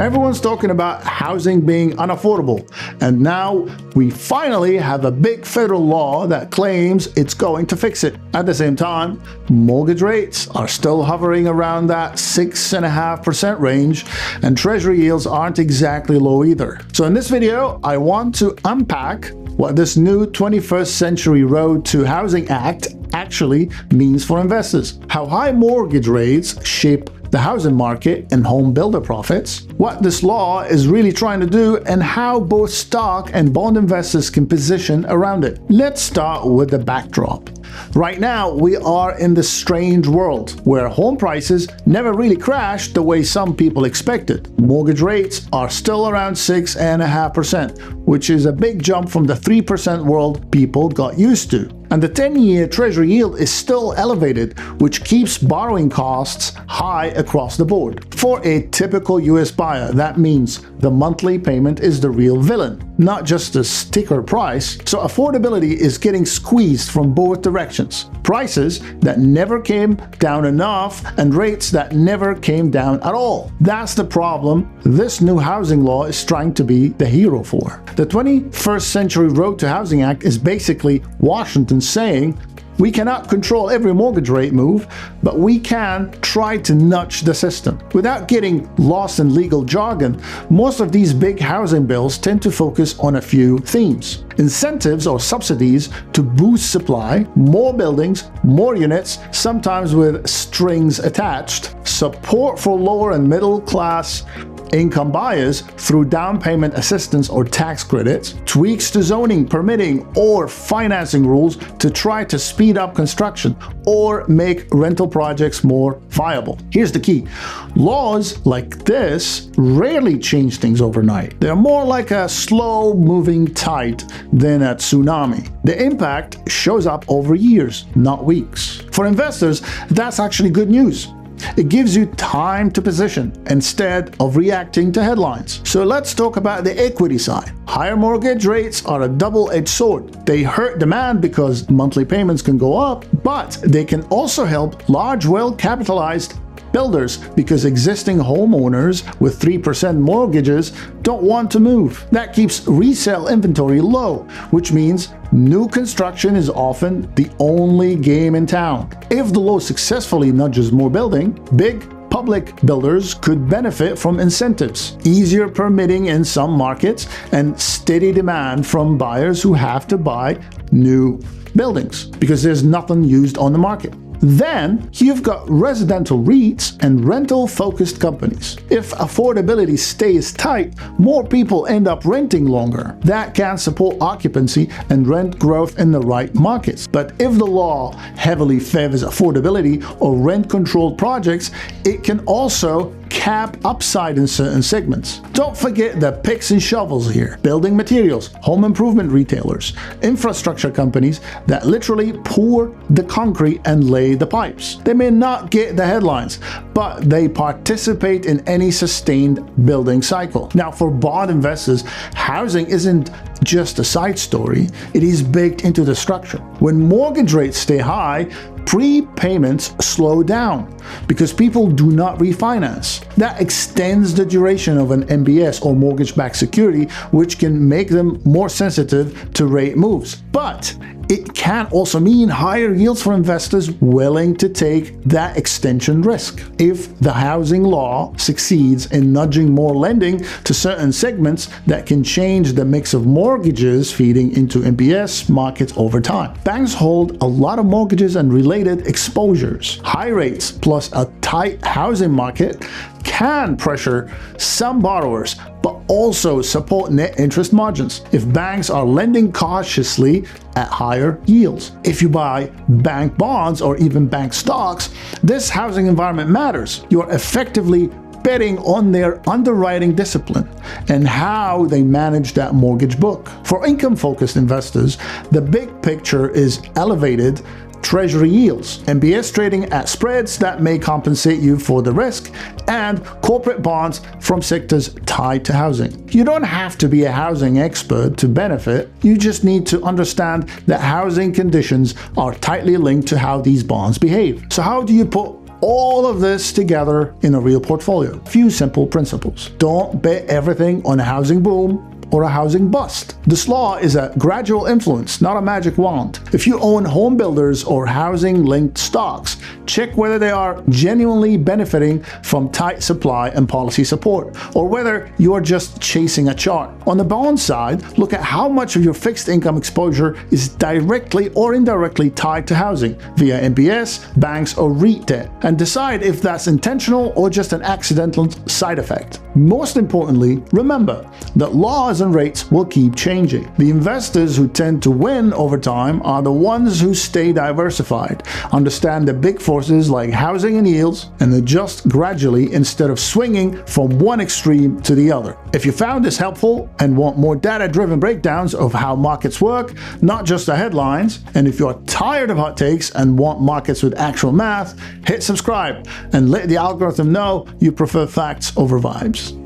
Everyone's talking about housing being unaffordable, and now we finally have a big federal law that claims it's going to fix it. At the same time, mortgage rates are still hovering around that 6.5% range, and treasury yields aren't exactly low either. So in this video, I want to unpack what this new 21st Century Road to Housing Act actually means for investors, how high mortgage rates shape the housing market and home builder profits, what this law is really trying to do, and how both stock and bond investors can position around it. Let's start with the backdrop. Right now, we are in this strange world where home prices never really crashed the way some people expected. Mortgage rates are still around 6.5%, which is a big jump from the 3% world people got used to. And the 10-year Treasury yield is still elevated, which keeps borrowing costs high across the board. For a typical US buyer, that means the monthly payment is the real villain, not just the sticker price. So affordability is getting squeezed from both directions. Prices that never came down enough and rates that never came down at all. That's the problem this new housing law is trying to be the hero for. The 21st Century Road to Housing Act is basically Washington saying, we cannot control every mortgage rate move, but we can try to nudge the system. Without getting lost in legal jargon, most of these big housing bills tend to focus on a few themes. Incentives or subsidies to boost supply, more buildings, more units, sometimes with strings attached, support for lower and middle class income buyers through down payment assistance or tax credits, tweaks to zoning, permitting, or financing rules to try to speed up construction or make rental projects more viable. Here's the key. Laws like this rarely change things overnight. They're more like a slow-moving tide than a tsunami. The impact shows up over years, not weeks. For investors, that's actually good news. It gives you time to position instead of reacting to headlines. So let's talk about the equity side. Higher mortgage rates are a double-edged sword. They hurt demand because monthly payments can go up, but they can also help large, well-capitalized builders because existing homeowners with 3% mortgages don't want to move. That keeps resale inventory low, which means new construction is often the only game in town. If the law successfully nudges more building, big public builders could benefit from incentives, easier permitting in some markets, and steady demand from buyers who have to buy new buildings because there's nothing used on the market. Then you've got residential REITs and rental-focused companies. If affordability stays tight, more people end up renting longer. That can support occupancy and rent growth in the right markets. But if the law heavily favors affordability or rent-controlled projects, it can also cap upside in certain segments. Don't forget the picks and shovels here. Building materials, home improvement retailers, infrastructure companies that literally pour the concrete and lay the pipes. They may not get the headlines, but they participate in any sustained building cycle. Now, for bond investors, housing isn't just a side story, it is baked into the structure. When mortgage rates stay high, prepayments slow down because people do not refinance. That extends the duration of an MBS or mortgage-backed security, which can make them more sensitive to rate moves. But it can also mean higher yields for investors willing to take that extension risk. If the housing law succeeds in nudging more lending to certain segments, that can change the mix of mortgages feeding into MBS markets over time. Banks hold a lot of mortgages and related exposures. High rates plus a tight housing market can pressure some borrowers, but also support net interest margins if banks are lending cautiously at higher yields. If you buy bank bonds or even bank stocks, this housing environment matters. You are effectively betting on their underwriting discipline and how they manage that mortgage book. For income-focused investors, the big picture is elevated Treasury yields, MBS trading at spreads that may compensate you for the risk, and corporate bonds from sectors tied to housing. You don't have to be a housing expert to benefit, you just need to understand that housing conditions are tightly linked to how these bonds behave. So how do you put all of this together in a real portfolio. A few simple principles. Don't bet everything on a housing boom or a housing bust. This law is a gradual influence, not a magic wand. If you own home builders or housing-linked stocks, check whether they are genuinely benefiting from tight supply and policy support, or whether you are just chasing a chart. On the bond side, look at how much of your fixed income exposure is directly or indirectly tied to housing, via MBS, banks, or REIT debt, and decide if that's intentional or just an accidental side effect. Most importantly, remember that laws and rates will keep changing. The investors who tend to win over time are the ones who stay diversified, understand the big forces like housing and yields, and adjust gradually instead of swinging from one extreme to the other. If you found this helpful and want more data-driven breakdowns of how markets work, not just the headlines, and if you're tired of hot takes and want markets with actual math, hit subscribe and let the algorithm know you prefer facts over vibes.